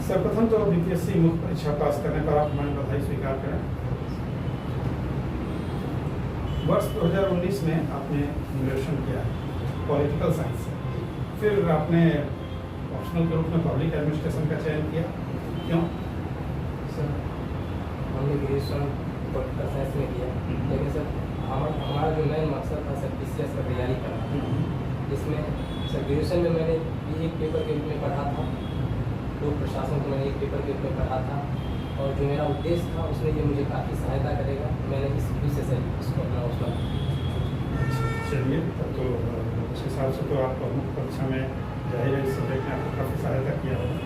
सर्वप्रथम तो बीपीएससी मुख्य परीक्षा पास करने पर आप हमारी बधाई स्वीकार करें। वर्ष 2019 में आपने ग्रेजुएशन किया पॉलिटिकल साइंस से, फिर आपने ऑप्शनल के रूप में पब्लिक एडमिनिस्ट्रेशन का चयन किया, क्यों? सर हमने ग्रेजुएशन पॉलिटिकल साइंस में किया, लेकिन सर हमारा जो मेन मकसद था सर पीसीएस का तैयारी करना, जिसमें सर ग्रेजुएशन में मैंने एक पेपर के रूप में पढ़ा था, लोक प्रशासन को मैंने एक पेपर के रूप में पढ़ा था, और जो मेरा उद्देश्य था उसमें ये मुझे काफ़ी सहायता करेगा। मैंने इस विषय से इसको अपना हौसला। चलिए, तो उस हिसाब से तो आप मुख्य परीक्षा में जाहिर है इस सब्जेक्ट ने आपको काफ़ी सहायता किया होगा।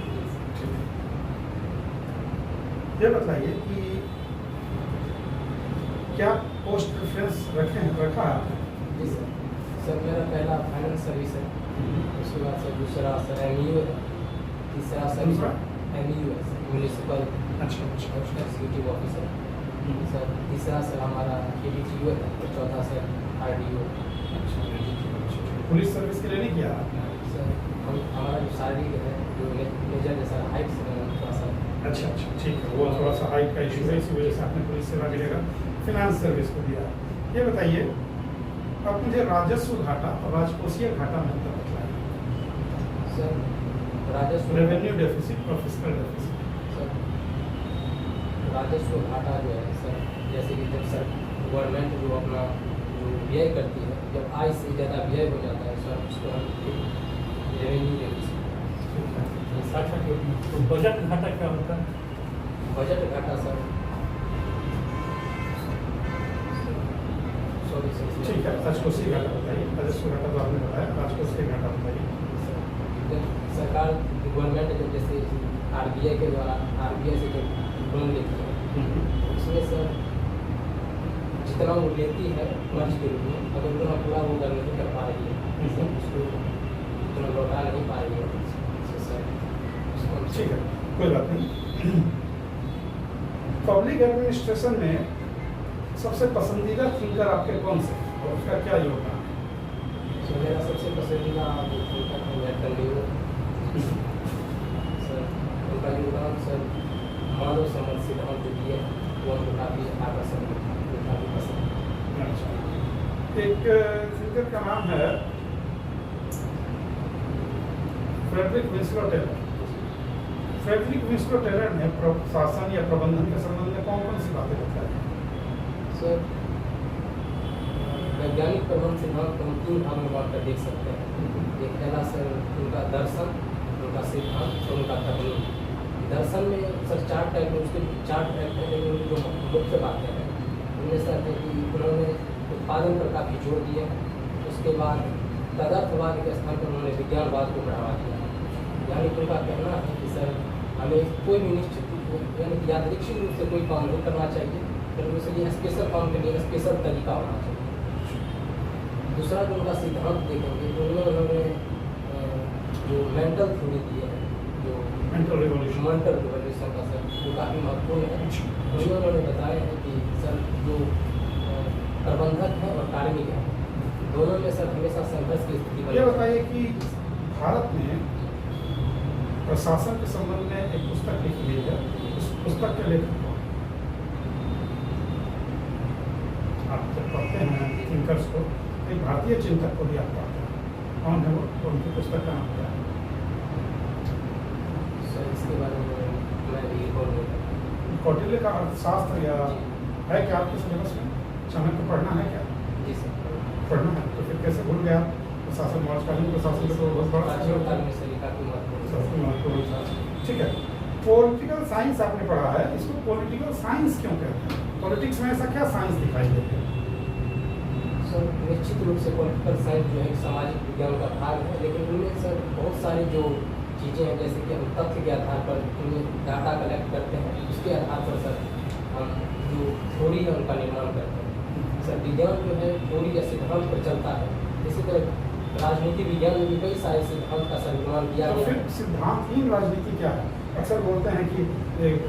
ये बताइए कि क्या पोस्ट प्रेफरेंस रखा है आपने? जी सर। सर मेरा पहला फाइनेंस सर्विस है, उसके बाद सर दूसरा सर एमईयू है, तीसरा सर एमईयू है म्यूनिसिपल एग्जीक्यूटिव ऑफिसर, सर तीसरा सर हमारा एडीटीयू है, और चौथा सर आरडीओ। पुलिस सर्विस के लिए नहीं किया आपने? सर हमारा जो शारीरिक है जो मेजर है सर हाइट से थोड़ा सा। अच्छा, ठीक है, वो थोड़ा सा हाइट का इशू है, इसी वजह से आपने पुलिस सेवा के लिए फिनांस सर्विस को दिया। ये बताइए, अब मुझे राजस्व घाटा और राजकोषीय घाटा में अंतर बताइए। सर राजस्व रेवेन्यू डेफिसिट और फिस्कल डेफिसिट। सर राजस्व घाटा जो है सर, जैसे कि जब सर गवर्नमेंट जो अपना जो व्यय करती है, जब आय से ज़्यादा व्यय हो जाता है सर, उसको हम रेवेन्यू डेफिसिट। तो बजट घाटा क्या होता है? बजट घाटा सर ठीक है, राजकोषीय घाटा बताइए। राजस्व घाटा तो आपने बताया, राजकोषीय घाटा बताइए। सरकार गवर्नमेंट जब जैसे आरबीआई के द्वारा आरबीआई से जब लोन लेती है, उसमें सर जितना वो लेती है कर्ज के रूप में, अगर उतना पूरा वो नहीं कर पा रही है, उसको उतना लौटा नहीं पा रही है सर। ठीक है, कोई बात नहीं। पब्लिक एडमिनिस्ट्रेशन में सबसे पसंदीदा थिंकर आपके कौन से और उसका क्या योगदान है? सर मेरा सबसे पसंदीदा थिंकर है वेंकट न्यू सर। उनका योगदान सर मानव सम्मत सिद्धांत जो दिए वो हमको काफ़ी आकर्षण, काफ़ी पसंद। अच्छा, एक थिंकर का नाम है Frederick Winslow Taylor. Frederick Winslow Taylor ने प्रशासन या प्रबंधन के संबंध में कौन कौन सी बातें बताई? सर वैज्ञानिक प्रबंध सिद्धांत को हम 3 भाग में बांट कर देख सकते हैं। एक पहला सर उनका दर्शन, उनका सिद्धांत और उनका तकनीक। दर्शन में सर 4 टाइप में, उसके 4 टाइप है, लेकिन उनकी जो मुख्य बातें हैं उनमें सर है कि उन्होंने उत्पादन पर काफ़ी जोर दिया। उसके बाद तदार्थवाद के स्थान पर उन्होंने विज्ञानवाद को बढ़ावा दिया। यानी उनका कहना है कि सर हमें कोई भी निश्चित यानी कि यादृच्छिक रूप से कोई काम नहीं करना चाहिए, फिर उसके लिए स्पेशल काम के लिए स्पेशल तरीका होना चाहिए। दूसरा जो उनका सिद्धांत देखेंगे तो उन्होंने जो मेंटल थ्योरी दी है, जो मेंटल रिवॉल्यूशन का सर वो काफ़ी महत्वपूर्ण है। उन्होंने बताया है कि सर जो प्रबंधक है और कार्मिक है, दोनों में सर हमेशा संघर्ष की स्थिति बनी। ये बताइए कि भारत में प्रशासन के संबंध में एक पुस्तक लिखी गई है, उस पुस्तक के लेखक कौन? आप जब पढ़ते हैं थिंकर्स को, एक भारतीय चिंतक को भी आप पढ़ते हैं, कौन है वो? तो उनकी पुस्तक का नाम क्या है? सर इसके बारे में मैं भी कौटिल्य का अर्थशास्त्र या है क्या आपके सिलेबस में? चाणक्य पढ़ना है क्या? जी सर पढ़ना है, तो फिर कैसे भूल गया? प्रशासन मौजकालीन प्रशासन का तो बहुत बड़ा ठीक है। पॉलिटिकल साइंस आपने पढ़ा है, इसको पॉलिटिकल साइंस क्यों कहते हैं? पॉलिटिक्स में ऐसा क्या साइंस दिखाई देते हैं? सर निश्चित रूप से पॉलिटिकल साइंस जो है सामाजिक विज्ञान का भाग है, लेकिन उनमें सर बहुत सारी जो चीज़ें हैं, जैसे कि हम तथ्य के आधार पर उन्हें डाटा कलेक्ट करते हैं, उसके आधार पर सर हम जो थ्योरी है उनका निर्माण करते हैं। सर विज्ञान जो है थ्योरी या सिद्धांत पर चलता है, इसी तरह राजनीति विज्ञान में भी कई सारे सिद्धांत का सर निर्माण किया गया। फिर सिद्धांतहीन राजनीति क्या है? अक्सर बोलते हैं कि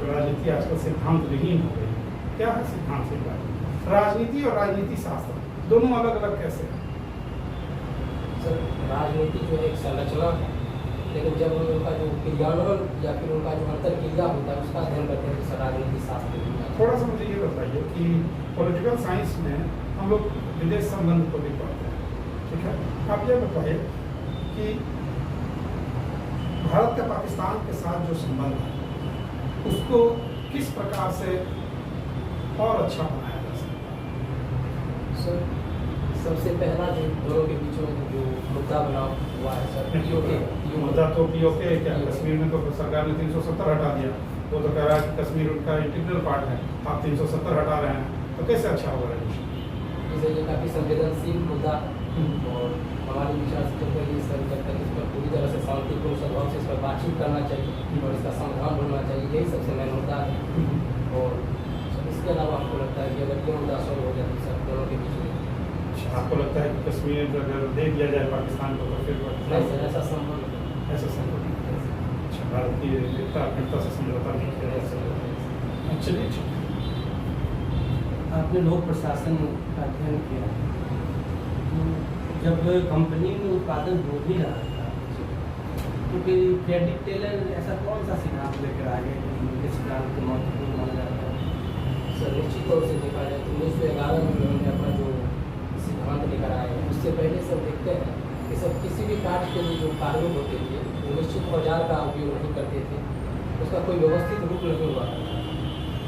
राजनीति आजकल सिद्धांत विहीन हो गई। क्या है सिद्धांतहीन राजनीति? राजनीति और राजनीति शास्त्र दोनों अलग अलग कैसे हैं? सर राजनीति जो है एक संरचना है, लेकिन जब हम उनका जो क्रियान्वयन या फिर उनका जो अंतर क्रिया होता है उसका अध्ययन करते हैं तो राजनीति शास्त्र में थोड़ा सा मुझे ये बताइए कि पॉलिटिकल साइंस में हम लोग विदेश संबंध को भी पढ़ते हैं, ठीक है। आप ये बताइए कि भारत का पाकिस्तान के साथ जो संबंध है उसको किस प्रकार से और अच्छा बनाया जा सकता है? सर सबसे पहला जो दोनों के बीच में जो मुद्दा बना हुआ है सर पीओके मुद्दा तो पीओके क्या, कश्मीर में तो सरकार ने 370 हटा दिया, वो तो कह रहा है कि कश्मीर उनका इंटीग्रल पार्ट है, आप 370 हटा रहे हैं, तो कैसे अच्छा होगा जैसे ये काफ़ी संवेदनशील मुद्दा और हमारे विचार से तो ये सर जब तक इस पर पूरी तरह से शांतिपूर्ण सद्भाव से इस पर बातचीत करना चाहिए और इसका समाधान ढूंढना चाहिए, यही सबसे मेन मुद्दा है। और इसके अलावा हमको लगता है कि अगर ये मुद्दा सॉल्व हो जाए तो सर दोनों के बीच में आपको लगता है कि कश्मीर अगर दे दिया जाए पाकिस्तान को तो फिर नहीं सर ऐसा संभव नहीं। ऐसा संभव नहीं। अच्छा, भारत की एकता अखंडता से समझौता नहीं किया जा सकता। चलिए ठीक है। आपने लोक प्रशासन का अध्ययन किया, जब कंपनी में उत्पादन हो ही रहा था तो फिर क्रेडिट टेलर ऐसा कौन सा सिद्धांत लेकर आ गए कि उनके सिद्धांत को महत्वपूर्ण माना जाता है? सर निश्चित तौर से देखा जाए तो 1911 में उन्होंने अपना जो सिद्धांत लेकर आए हैं उससे पहले सब देखते हैं कि सब किसी भी कार्य के लिए जो कार्मिक होते थे वो निश्चित औजार का उपयोग नहीं करते थे, उसका कोई व्यवस्थित रूप नहीं हुआ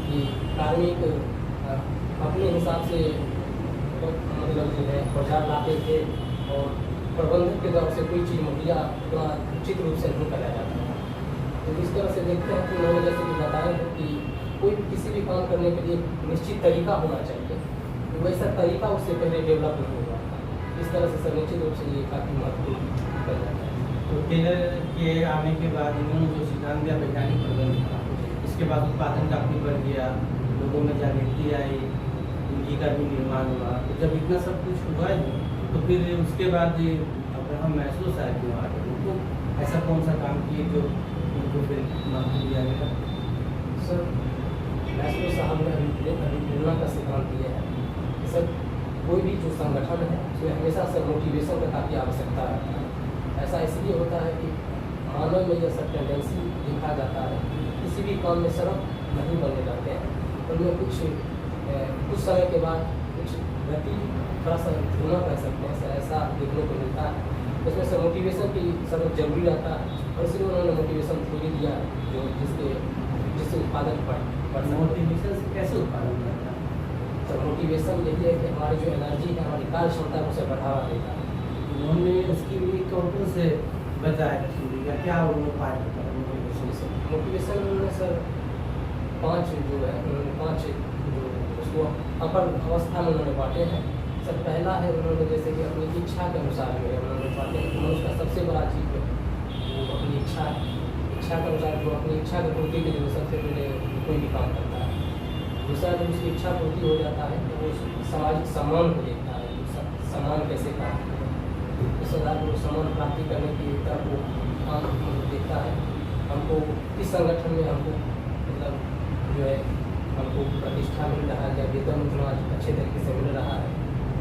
कि कार्मिक अपने हिसाब से मतलब जो है औजार लाते थे और प्रबंधक के द्वारा से कोई चीज़ मुहैया उतना उचित रूप से नहीं कराया जाता था। तो इस तरह से देखते हैं कि उन्होंने जैसे कि बताया है कि कोई भी किसी भी काम करने के लिए एक निश्चित तरीका होना चाहिए, तो वैसा तरीका उससे पहले डेवलप नहीं हुआ था। इस तरह से सर निश्चित रूप से ये काफ़ी महत्वपूर्ण कर जाता है। तो टेलर के आने के बाद इन्होंने जो सिद्धांत दिया वैज्ञानिक प्रबंध था, इसके बाद उत्पादन काफ़ी बढ़ गया, लोगों में जागृति आई, पूंजी का भी निर्माण हुआ। तो जब इतना सब कुछ हुआ ही तो फिर उसके बाद अब्राहम मैस्लो साहब क्यों आ गए? उनको ऐसा कौन सा काम किए जो उनको फिर महत्व दिया गया? सर मैस्लो साहब ने अभिप्रेरणा का सिद्धांत दिया है कि सर कोई भी जो संगठन है उसमें हमेशा सर मोटिवेशन का काफ़ी आवश्यकता रहता है। ऐसा इसलिए होता है कि मानव में यह सब टेंडेंसी देखा जाता है किसी भी काम में सड़क नहीं बनने लगते हैं, उनमें कुछ समय के बाद कुछ गति थोड़ा सा धीमा कर सकते हैं सर, ऐसा देखने को मिलता है। उसमें सर मोटिवेशन की सर जरूरी रहता है और इसलिए उन्होंने मोटिवेशन थ्योरी दिया है जो जिससे उत्पादन बढ़ मोटिवेशन से कैसे उत्पादन करता है? तो मोटिवेशन यही है कि हमारी जो एनर्जी है, हमारी कार्य क्षमता को उसे बढ़ावा देता है। उन्होंने उसकी भी कौन से बताया या क्या उन्होंने उपाय बताया मोटिवेशन से? मोटिवेशन में सर पांच जो उसको अपर अवस्था में उन्होंने बांटे हैं। सर पहला है उन्होंने जैसे कि अपनी इच्छा के अनुसार जो है उन्होंने बांटे हैं कि मनुष्य का सबसे बड़ा चीज़ है वो अपनी इच्छा के अनुसार जो अपनी इच्छा की पूर्ति के लिए सबसे पहले कोई भी काम करता है। दूसरा जब उसकी इच्छा पूर्ति हो जाता है तो वो सामाजिक सम्मान को देखता है, सम्मान कैसे प्राप्त करें, इस आधार पर सम्मान प्राप्ति करने की तरफ वो काम देखता है। हमको किस संगठन में हमको मतलब जो है हमको प्रतिष्ठा मिल रहा है या वेतन उतना अच्छे तरीके से मिल रहा है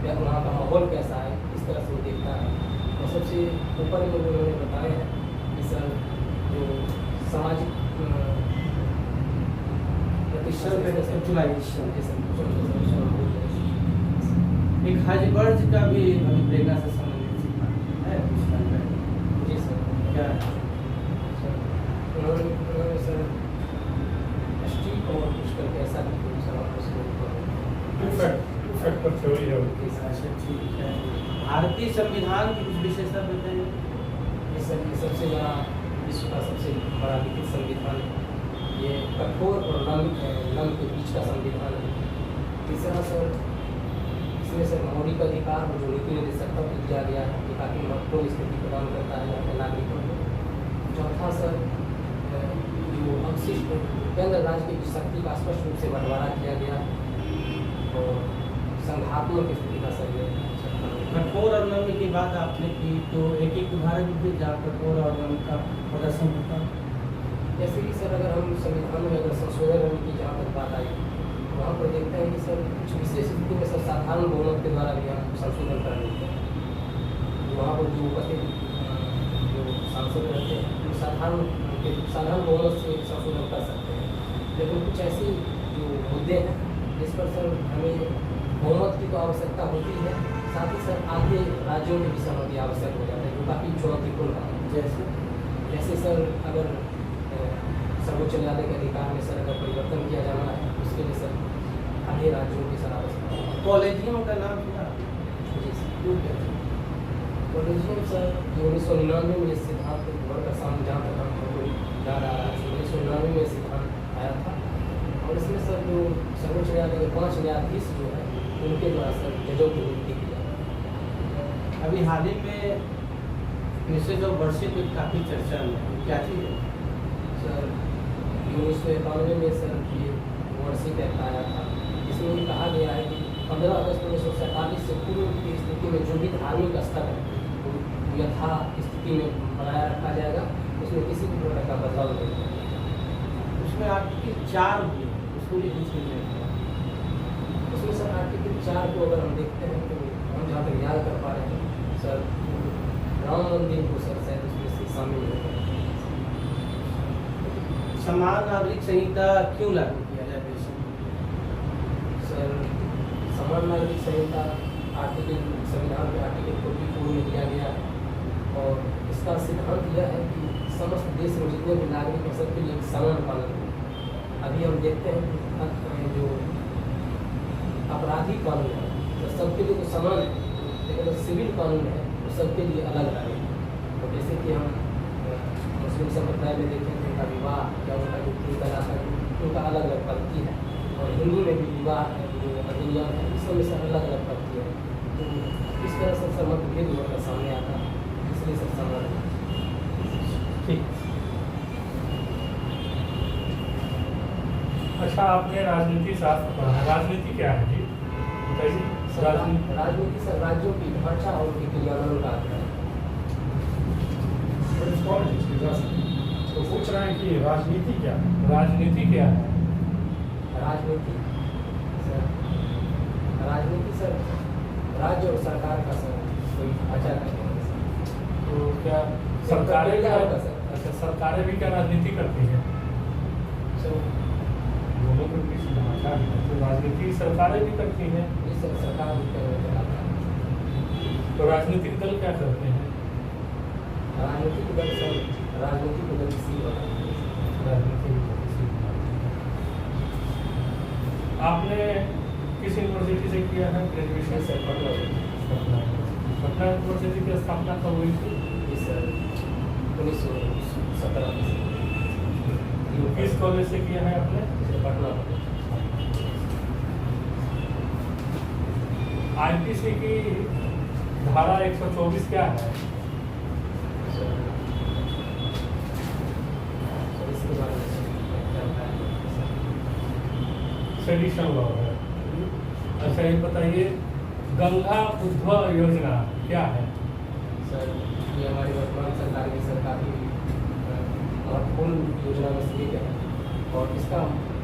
या वहाँ का माहौल कैसा है, इस तरह से वो देखता है। और सबसे ऊपर में उन्होंने बताया है कि सर जो सामाजिक एक हाइजेनबर्ग का भी अभिप्रेरणा से संबंधित सिद्धांत है उसका अंदर। जी सर क्या है? सर उन्होंने सर स्ट्रीट और कुछ करके ऐसा भी कुछ सवाल उसको फैक्टर थ्योरी है। अच्छा ठीक है। भारतीय संविधान की कुछ विशेषता बताइए। ये सबसे बड़ा विश्व का सबसे बड़ा लिखित संविधान है। ये कठोर और नम के बीच का संविधान है। तीसरा सर इसमें सर मौलिक अधिकार और जो नीति निर्देशकता को दिया गया है ये काफ़ी महत्वपूर्ण स्थिति प्रदान करता है अपने नागरिकों को। चौथा सर जो अवशिष्ट केंद्र राज्य की शक्ति का स्पष्ट रूप से बंटवारा किया गया और संघात्मक स्थिति का सर ये कठोर और नम्य की बात आपने की, तो एक उदाहरण भी जहाँ कठोर और नम्य का प्रदर्शन होता है। जैसे कि सर अगर हम संविधान में अगर संशोधन करने की जहाँ तक बात आई वहाँ पर देखते हैं कि सर कुछ विशेष स्थिति में सर साधारण बहुमत के द्वारा भी हम संशोधन कर लेते हैं। वहाँ पर जो उपस्थित जो सांसद सांसद रहते हैं जो साधारण बहुमत से संशोधन कर सकते हैं, लेकिन कुछ ऐसे जो मुद्दे हैं जिस पर सर हमें बहुमत की तो आवश्यकता होती है, साथ ही सर आगे राज्यों में भी सहमति आवश्यक हो जाता है जो काफ़ी चुनौतीपूर्ण है। जैसे सर अगर सर्वोच्च न्यायालय के अधिकार में सर अगर परिवर्तन किया जाना है उसके लिए सर आगे राज्यों की सर आवश्यकता है। कॉलेजियम का नाम क्या? जी सर, कॉलेजियम सर 1999 में ये सिद्धांत वर्ग का सामने जहाँ तक हमको याद आ रहा है 1999 में सिद्धांत आया था, और इसमें सर जो सर्वोच्च न्यायालय के 5 न्यायाधीश जो है उनके द्वारा सर जजों की नियुक्ति की जाती है। अभी हाल ही में निश्चित जो वर्षित काफ़ी चर्चा में क्या चीज़ है सर 1991 में सर ये वार्षिक एक्ट आया था, जिसमें ये कहा गया है कि 15 अगस्त 1947 से पूर्व की स्थिति में जो भी धार्मिक स्थल है वो यथा स्थिति में बनाया रखा जाएगा, उसमें किसी भी प्रकार का बदलाव नहीं होगा। उसमें आर्टिकल 4 भी है, उसको भी कुछ नहीं है। उसमें सर आर्टिकल 4 को अगर हम देखते हैं तो हम जहाँ तक याद कर पा रहे हैं सर राम मंदिर को सर शायद उसमें से शामिल होगा। समान नागरिक संहिता क्यों लागू किया जाए देश में? सर समान नागरिक संहिता आर्टिकल संविधान के आर्टिकल 44 में दिया गया है, और इसका सिद्धांत यह है कि समस्त देश में जितने भी नागरिक हैं सबके लिए समान पालन हो। अभी हम देखते हैं कि जो आपराधिक कानून है तो सबके लिए तो समान है, लेकिन जो सिविल कानून है वो सबके लिए अलग अलग है। तो जैसे कि हम मुस्लिम संप्रदाय में देखें तो उनका विवाह या उनका जो तीन तलाक है उनका अलग अलग पद्धति है, और हिंदू में भी विवाह है जो अधिनियम है इसमें से अलग अलग पद्धति है। तो इस तरह से सब मतभेद होकर सामने आता है, इसलिए सब समान है। ठीक। अच्छा, आपने राजनीति शास्त्र पढ़ा, राजनीति क्या है जी बताइए। राजनीति सर राज्यों की भाषा और उनके क्रियान्वयन का अध्ययन है। तो पूछ रहे हैं कि राजनीति क्या है? राजनीति क्या है? राजनीति सर राज्य और सरकार का सर कोई ढांचा करते हैं। तो क्या सरकारें क्या होगा सर? अच्छा, सरकारें भी क्या राजनीति करती हैं? सर दोनों के बीच ढांचा है, तो राजनीति सरकारें भी करती हैं, ये सर सरकार भी चलाता है। तो राजनीतिक दल क्या करते हैं? राजनीतिक दल सर राजनीतिक गतिशील बनाते हैं। राजनीतिक आपने किस यूनिवर्सिटी से किया है ग्रेजुएशन? सर पटना यूनिवर्सिटी की स्थापना कब हुई थी? जी सर 1917 में। किस कॉलेज से किया है आपने? सर पटना। आईपीसी की धारा 124 क्या है? सर इसके बारे में सेडिशन लॉ है। अच्छा, ये बताइए गंगा उद्भव योजना क्या है? सर ये हमारी वर्तमान सरकार की काफ़ी महत्वपूर्ण योजना में से एक है, और इसका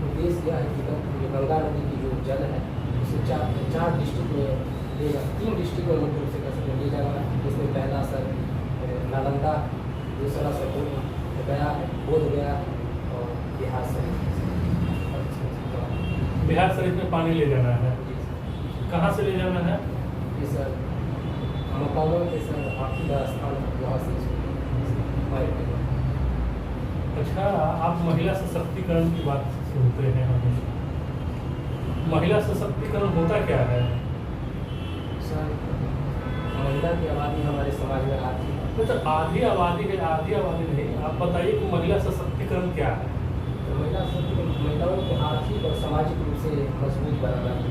उद्देश्य यह है कि जो गंगा नदी की जो जल है उसे चार डिस्ट्रिक्ट में तीन डिस्ट्रिक्ट में मुख्य रूप से कैसे ले जाना है, जिसमें पहला सर नालंदा, दूसरा सर गया है, बोध गया और बिहार शरीफ। बिहार शरीफ में पानी ले जाना है। कहाँ से ले जाना है? ये सर मकानों के सर आर्थिक स्थान वहाँ से हमारे। अच्छा, आप महिला सशक्तिकरण की बात सुनते हैं हमेशा। महिला सशक्तिकरण होता क्या है? सर महिला की आबादी हमारे समाज में आती है। तो आधी आबादी है, आधी आबादी नहीं, आप बताइए कि महिला सशक्तिकरण क्या है? तो महिलाओं को आर्थिक और सामाजिक रूप से मजबूत बनाना है।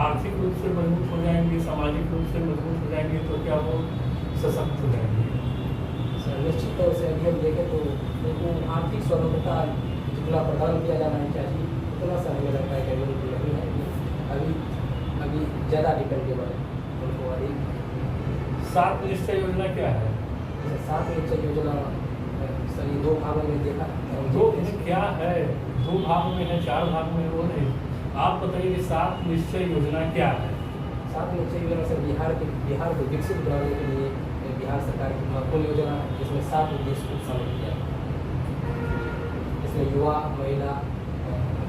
आर्थिक रूप से मजबूत हो जाएंगे, सामाजिक रूप से मजबूत हो जाएंगे, तो क्या वो सशक्त हो जाएंगे? सर निश्चित तौर से अभी हम देखें तो उनको आर्थिक स्वतंत्रता जितना प्रदान किया जाना चाहिए उतना सा हमें लगता है कि अभी उनको नहीं है। अभी ज़्यादा डिपेंडेबल है उनको अधिक। 7 निश्चय योजना क्या है? 7 निश्चय योजना सर ये 2 भागों में देखा। दो क्या है? 2 भाग में है, 4 भाग में है, वो नहीं। आप बताइए कि 7 निश्चय योजना क्या है? 7 निश्चय योजना सर बिहार को विकसित बनाने के लिए बिहार सरकार की महत्वपूर्ण योजना है जिसमें 7 उद्देश्य को शामिल किया है। इसमें युवा, महिला,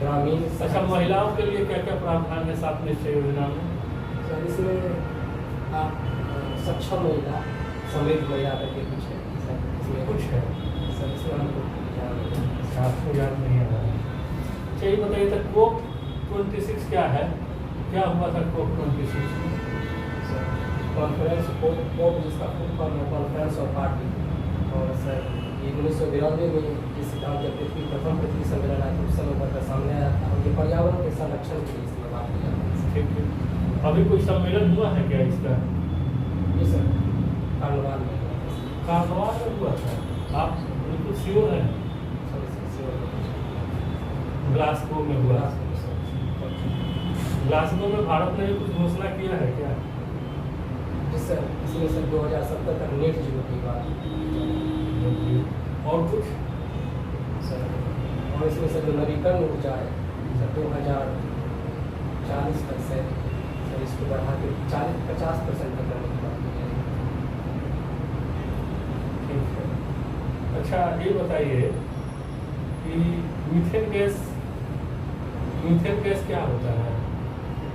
ग्रामीण। अच्छा, महिलाओं के लिए क्या क्या प्रावधान है 7 निश्चय योजना में? सर इसमें आप सक्षम महिला, समृद्ध महिला करके कुछ है सर, इसमें कुछ है सर, इसमें हमको ध्यान रखना है। आपको याद नहीं आ रहा है? अच्छा, ये बताइए था COP 26 क्या है? क्या हुआ था COP 26 में? सर कॉन्फ्रेंस कोप जिसका फुल फॉर्म है कॉन्फ्रेंस ऑफ पार्टी, और सर ये 1992 में इस सिद्धांत जब प्रथम पृथ्वी सम्मेलन आया था उस समय पर सामने आया था, और ये पर्यावरण के संरक्षण के लिए इसमें बात किया था। ठीक है। अभी कोई सम्मेलन हुआ है क्या इसका? जी सर, कार्निवाल में कार्निवाल में हुआ था? आप बिल्कुल श्योर हैं? ग्लासगो में हुआ। ग्लासगो में भारत ने कुछ घोषणा किया है क्या? जी सर, इसमें सर 2070 तक नेट जीरो की बात और कुछ सर, और इसमें सर जो नवीकरण ऊर्जा है सर 2040 तक से सर इसको बढ़ा के 50% तक करने की बात की जाएगी। ठीक है। अच्छा, ये बताइए कि मीथेन गैस क्या होता है?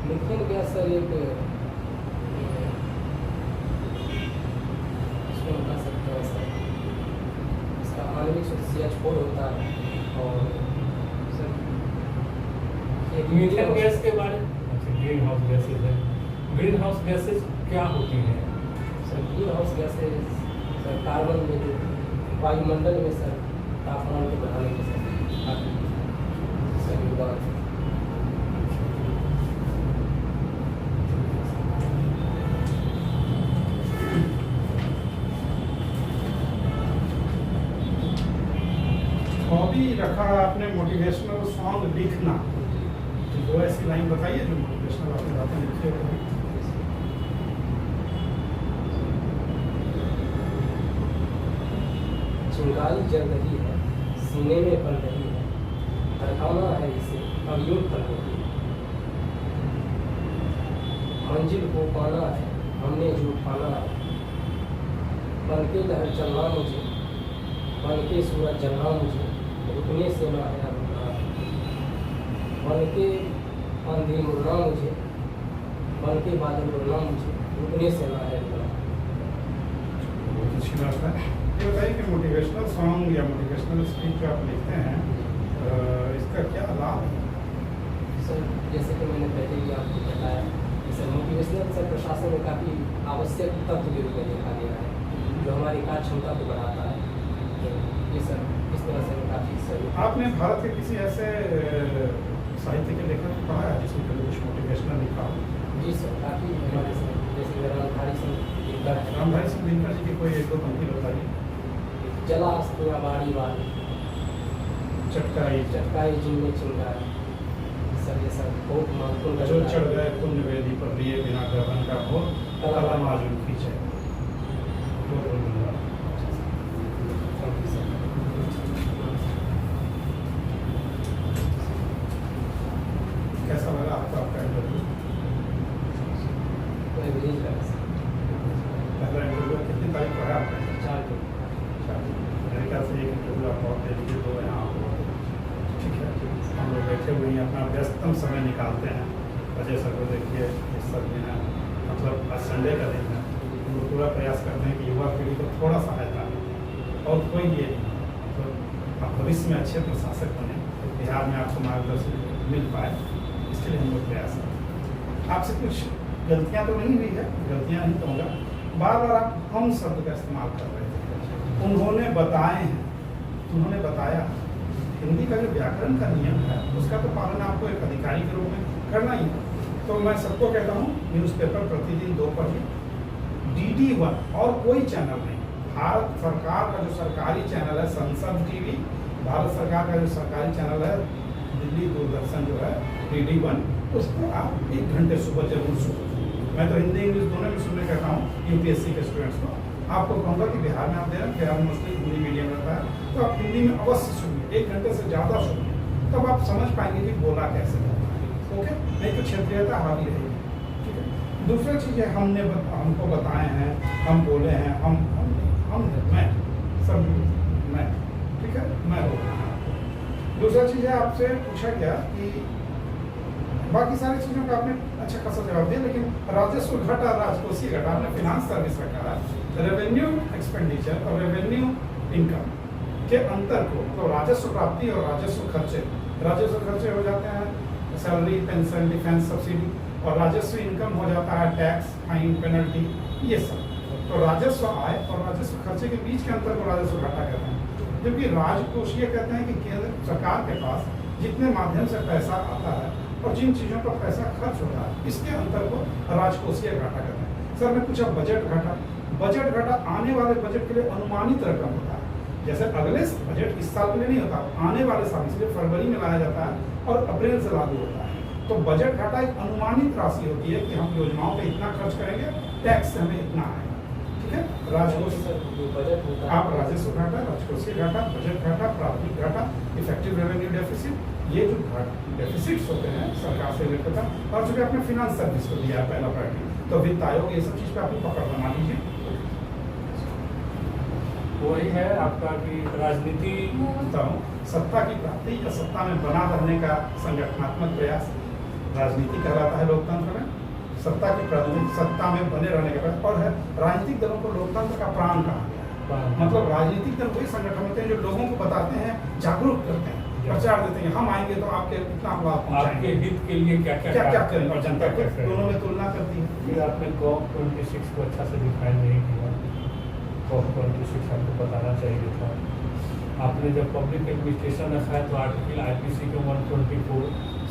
मीथेन गैस सर एक इसको बता सकते हैं सर, इसका आणविक सूत्र CH4 होता है, और सर एक मीथेन गैस के बारे में? अच्छा, ग्रीन हाउस गैसेज है। ग्रीन हाउस गैसेज क्या होती हैं? Sir green house gases sir carbon में जो वायुमंडल में सर तापमान को बढ़ाने के सर योगदान है। हॉबी रखा है आपने मोटिवेशनल सॉन्ग लिखना, तो ऐसी लाइन बताइए जो मोटिवेशनल आपने बातें लिखी हो। चिंगारी जल रही है, सीने में पल रही है, भड़काना है इसे अब यूं पल रही है, मंजिल को पाना है हमने जो पाना है, बन के लहर चलना मुझे, बन के सूरज जलना मुझे, रुकने से ना है रुकना, बन के आंधी मुड़ना मुझे, बन के बादल उड़ना मुझे, रुकने से ना है रुकना। बहुत अच्छी बात है। ये बताइए कि मोटिवेशनल सॉन्ग या मोटिवेशनल स्पीच जो आप लिखते हैं इसका क्या लाभ है? सर जैसे कि मैंने पहले भी आपको बताया कि सर मोटिवेशनल सर प्रशासन में काफ़ी आवश्यक तत्व के रूप में देखा गया है, जो हमारी कार्य क्षमता को बढ़ाता है। तो ये सर इस तरह से काफ़ी सहयोग। आपने भारत के किसी ऐसे साहित्य के लेखक को पढ़ा है जिसमें कभी कुछ मोटिवेशनल लिखा हो? जी सर, काफ़ी हमारे सर जैसे रामधारी सिंह दिनकर है, रामधारी सिंह दिनकर जी की कोई एक दो पंक्ति बताइए। जला अस्तियाँ बारी बारी, चटकाई चटकाई जिनमें चिंगारी, सर ये सर बहुत महत्वपूर्ण जो रचना चढ़ है। गए पुण्य वेदी पर लिए बिना गर्दन का हो कलम आजुन खींचे। बहुत बहुत धन्यवाद। Thank you, sir. कैसा लगा आपको आपका इंटरव्यू? मैं विलीन कर पहला इंटरव्यू कितनी तारीख को है आपका? 4 दिन। मेरे ख्याल से एक इंटरव्यू आप और दे दीजिए तो यहाँ आपको ठीक है। हम लोग बैठे हुए हैं, अपना व्यस्तम समय निकालते हैं। अजय सर को देखिए, इस सब दिन है, मतलब आज संडे का दिन है, हम लोग पूरा प्रयास करते हैं कि युवा पीढ़ी को थोड़ा सहायता मिले और कोई ये तो आप भविष्य में अच्छे प्रशासक बने, तो बिहार में आपको मार्गदर्शन मिल पाए, इसके लिए हम लोग प्रयास करें। आपसे कुछ गलतियाँ तो नहीं हुई है, गलतियाँ नहीं कहूँगा, बार बार आप हम शब्द का इस्तेमाल कर रहे थे। उन्होंने बताए हैं, उन्होंने बताया। हिंदी का जो व्याकरण का नियम है उसका तो पालन आपको एक अधिकारी के रूप में करना ही है। तो मैं सबको कहता हूँ न्यूज़पेपर प्रतिदिन 2 पढ़िए, DD1 और कोई चैनल नहीं, भारत सरकार का जो सरकारी चैनल है संसद टीवी, भारत सरकार का जो सरकारी चैनल है दिल्ली दूरदर्शन जो है DD1, उसको आप 1 घंटे सुबह जरूर सुनो। मैं तो हिंदी इंग्लिश दोनों में सुनने कहता हूँ UPSC के स्टूडेंट्स को। आपको कहूँगा कि बिहार में आप दे रहे हैं, बिहार में मोस्टली हिंदी मीडियम रहता है, तो आप हिंदी में अवश्य सुनिए, 1 घंटे से ज़्यादा सुनिए, तब आप समझ पाएंगे कि बोला कैसे जाता है। ओके, नहीं तो क्षेत्रीयता हावी रहेगी। ठीक है। दूसरी चीज़ है हमको बताए हैं, हम बोले हैं, हम हम हैं, मैं सब मैं, ठीक है, मैं हो। दूसरा चीज़ है, आपसे पूछा गया कि बाकी सारी चीज़ों का आपने अच्छा खासा जवाब दिया, लेकिन राजस्व घटा राजकोषीय घटा आपने फिनांस सर्विस रखा है। रेवेन्यू एक्सपेंडिचर और रेवेन्यू इनकम के अंतर को, तो राजस्व प्राप्ति और राजस्व खर्चे हो जाते हैं सैलरी, पेंशन, डिफेंस सब्सिडी, और राजस्व इनकम हो जाता है टैक्स, फाइन, पेनल्टी, ये सब। तो राजस्व आय और राजस्व खर्चे के बीच के अंतर को राजस्व घाटा कहते हैं। जबकि राजकोषीय कहते हैं कि केंद्र सरकार के पास जितने माध्यम से पैसा आता है और जिन चीज़ों पर पैसा खर्च होता है, इसके अंतर को राजकोषीय घाटा कहते हैं। सर ने पूछा बजट घाटा। बजट घाटा आने वाले बजट के लिए अनुमानित रकम होता है। जैसे अगले बजट इस साल के लिए नहीं होता, आने वाले साल, इसलिए फरवरी में लाया जाता है और अप्रैल से लागू होता है। तो बजट घाटा एक अनुमानित राशि होती है कि हम योजनाओं पे इतना खर्च करेंगे, टैक्स से हमें इतना आएगा, ठीक है। राजकोष बजट होता आप राजस्व घाटा, राजकोषीय घाटा, बजट घाटा, प्राथमिक घाटा, इफेक्टिव रेवेन्यू डेफिसिट, ये जो डेफिसिट्स होते हैं सरकार से रिलेटेड था, और जो कि आपने फिनांस सर्विस को दिया है पहला प्रायोरिटी, तो वित्त आयोग ये सब चीज़ पे अपनी पकड़ बना लीजिए। वही है आपका कि राजनीति सत्ता की प्राप्ति या सत्ता में बना रहने का संगठनात्मक प्रयास राजनीति कहलाता है लोकतंत्र में। सत्ता की प्राप्ति, सत्ता में बने रहने का प्रयास, और है राजनीतिक दलों को लोकतंत्र का प्राण कहा गया है। मतलब राजनीतिक दल वही संगठन होते हैं जो लोगों को बताते हैं, जागरूक करते हैं, प्रचार देते हैं, हम आएंगे तो आपके इतना लाभ आपके पहुंचाएंगे, हित के लिए क्या क्या क्या क्या करेंगे, और जनता को करेंगे। दोनों में तुलना करती है। फिर आपने COP26 को अच्छा से डिफाइन नहीं किया। COP26 आपको बताना चाहिए था। आपने जब पब्लिक एडमिनिस्ट्रेशन रखा है तो आर्टिकल IPC के 124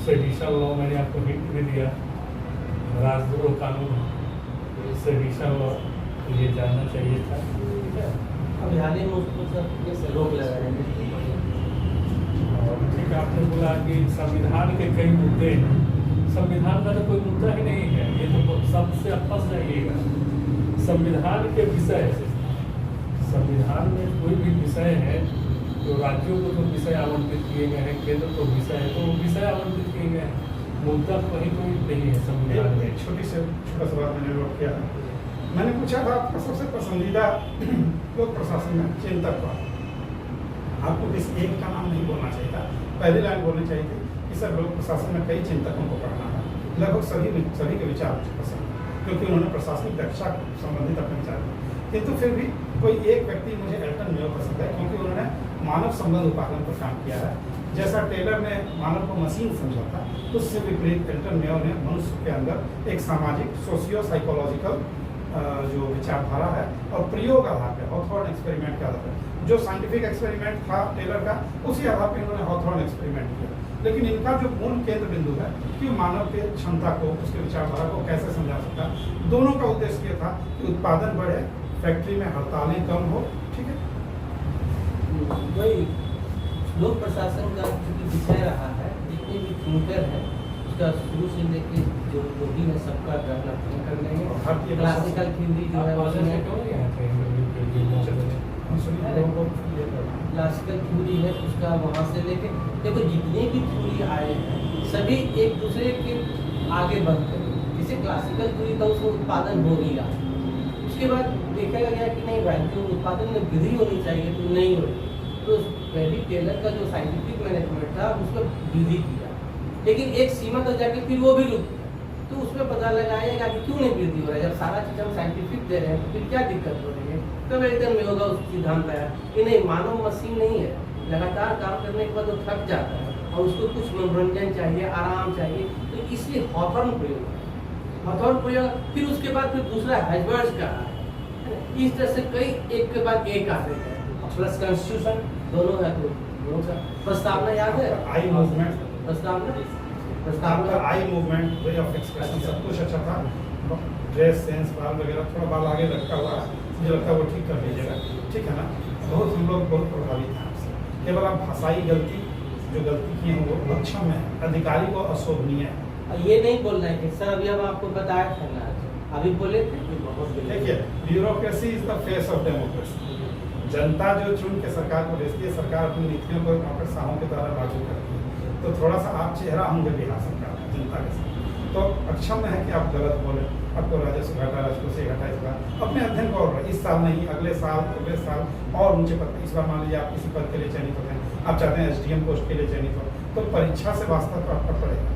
सेडिशन लॉ मैंने आपको हिंट भी दिया, राजद्रोह कानून, सेडिशन लॉ, तो ये जानना चाहिए था, ठीक है। अभी हाल ही में उसको सब रोक लगा रहे हैं। और ठीक है, आपने बोला कि संविधान के कई मुद्दे हैं। संविधान का तो कोई मुद्दा ही नहीं है, ये तो सबसे आप फंस जाइएगा। संविधान के विषय से, संविधान में कोई भी विषय है तो राज्यों को तो विषय आवंटित किए गए हैं, केंद्र को विषय है तो वो विषय आवंटित किए गए हैं। मुद्दा कहीं कोई नहीं है संविधान में। एक छोटा सा बात मैंने नोट किया, मैंने पूछा था आपका सबसे पसंदीदा लोक प्रशासन में चिंतक कौन। आपको किसी एक का नाम नहीं बोलना चाहिए था, पहली लाइन बोलनी चाहिए थी कि सर लोक प्रशासन में कई चिंतकों को पढ़ना है, लगभग सभी के विचार मुझे पसंद है, क्योंकि उन्होंने प्रशासनिक दक्षता संबंधित अपने विचार दिए। किंतु फिर भी कोई एक व्यक्ति मुझे एल्टन मेयो पसंद है, क्योंकि उन्होंने मानव संबंध उत्पादन पर काम किया है। जैसा टेलर ने मानव को मशीन समझा था, उससे विपरीत एल्टन मेयो ने मनुष्य के अंदर एक सामाजिक सोशियो साइकोलॉजिकल जो विचारधारा है और प्रयोग आधार पर, हॉथॉर्न एक्सपेरिमेंट के आधार पर, जो साइंटिफिक एक्सपेरिमेंट था टेलर का, उसी आधार पर इन्होंने हॉथॉर्न एक्सपेरिमेंट किया। लेकिन इनका जो मूल केंद्र बिंदु है कि मानव के क्षमता को, उसके विचारधारा को कैसे समझा सकता, दोनों का उद्देश्य ये था कि उत्पादन बढ़े, फैक्ट्री में हड़तालें कम हो, ठीक है। वही लोक प्रशासन का जो विषय रहा है, जितने भी थिंकर है उसका शुरू से लेके जो भी है सबका ग्रहण कर लेंगे। भारतीय क्लासिकल थ्योरी जो है उसमें क्लासिकल थ्योरी है उसका वहाँ से लेके देखो जितने भी थ्योरी आए हैं सभी एक दूसरे के आगे बढ़ते हैं। जैसे क्लासिकल थ्योरी था उसमें उत्पादन हो ही रहा, उसके बाद देखा गया कि नहीं भाई जो उत्पादन में वृद्धि होनी चाहिए तो नहीं हो, तो पहली टेलर का जो साइंटिफिक मैनेजमेंट था उसमें वृद्धि किया, लेकिन एक सीमा तक जाके फिर वो भी रुक गया। तो उसमें पता लगाएगा कि क्यों नहीं वृद्धि हो रहा है, जब सारा चीज़ हम साइंटिफिक दे रहे हैं तो फिर क्या दिक्कत हो रही है। तब एकदम में होगा उस सिद्धांत आया कि नहीं मानव मशीन नहीं है, लगातार काम करने के बाद वो थक जाता है और उसको कुछ मनोरंजन चाहिए, आराम चाहिए, तो इसलिए हॉथॉर्न प्रयोग है। हॉथॉर्न प्रयोग फिर उसके बाद फिर दूसरा हैजबर्ड्स का है, इस तरह से कई एक के बाद एक आ रहे हैं। प्लस कॉन्स्टिट्यूशन दोनों है, तो दोनों का प्रस्तावना याद है, आई मूवमेंट, प्रस्तावना eye movement, way of expression सब कुछ अच्छा था। ड्रेस सेंस बाल वगैरह थोड़ा बाल आगे लटका हुआ है, मुझे लगता है वो ठीक कर लीजिएगा, ठीक है ना। बहुत हम लोग बहुत प्रभावित हैं आपसे, केवल आप भाषाई गलती जो गलती की है वो अक्षम है, अधिकारी को अशोभनीय है। और ये नहीं बोलना है कि सर अभी हम आपको बताया था ना, अभी बोले थे कि बहुत देखिए bureaucracy is the face of democracy. जनता जो चुन के सरकार को भेजती है, सरकार अपनी नीतियों को नौकरशाहों के द्वारा लागू करती है, तो थोड़ा सा आप चेहरा होंगे बिहार सरकार का जनता के साथ। तो अक्षम है कि आप गलत बोले, आपको राजस्व घाटा, राजकोषीय घाटा इस बार अपने अध्ययन को और इस साल नहीं, अगले साल और ऊंचे पद, इस बार मान लीजिए आप किसी पद के लिए चयनित होते हैं, आप चाहते हैं SDM पोस्ट के लिए चयनित हो, तो परीक्षा से वास्ता तो आपका पड़ेगा।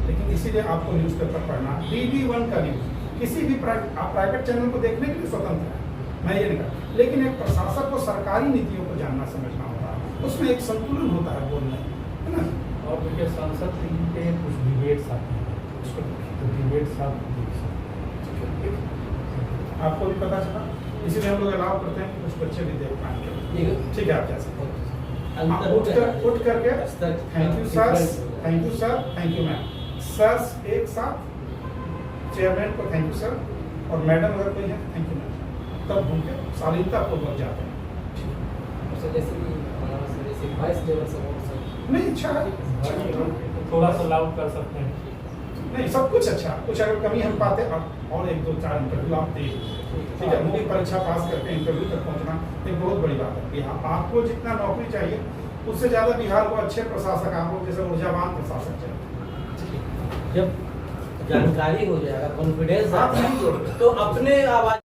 लेकिन इसीलिए आपको न्यूज़पेपर पढ़ना, DD1 का न्यूज़ किसी भी प्राइवेट चैनल को देखने के लिए स्वतंत्र है, मैं ये नहीं कहता, लेकिन एक प्रशासक को सरकारी नीतियों को जानना समझना होता है, उसमें एक संतुलन होता है बोलने, है ना। और देखिए संसद टीवी पे कुछ डिबेट्स आते हैं, तो डिबेट्स आप देख सकते हैं। आपको भी पता चला, इसीलिए हम लोग अलाउ करते हैं कि कुछ बच्चे भी देख पाएंगे। ठीक है, आप जा सकते हैं। उठ करके thank you sir, thank you sir, thank you ma'am, sir एक साथ, चेयरमैन को थैंक यू सर, और मैडम अगर कोई है थैंक यू मैम, तब घूम के शालीनता पूर्वक जाते हैं। जैसे कि हमारा सर जैसे वाइस लेवल से वो सर नहीं अच्छा है, थोड़ा सा लाउड कर सकते हैं। नहीं सब कुछ अच्छा, कुछ अगर कमी हम पाते और 1-2-4 इंटरव्यू आप दे, ठीक है, मुख्य परीक्षा पास करके इंटरव्यू तक पहुंचना एक बहुत बड़ी बात है। यहाँ आपको जितना नौकरी चाहिए उससे ज़्यादा बिहार को अच्छे प्रशासक, आप लोग जैसे ऊर्जावान प्रशासक चाहिए। जब जानकारी हो जाएगा, कॉन्फिडेंस आप नहीं जोड़ते तो अपने आवाज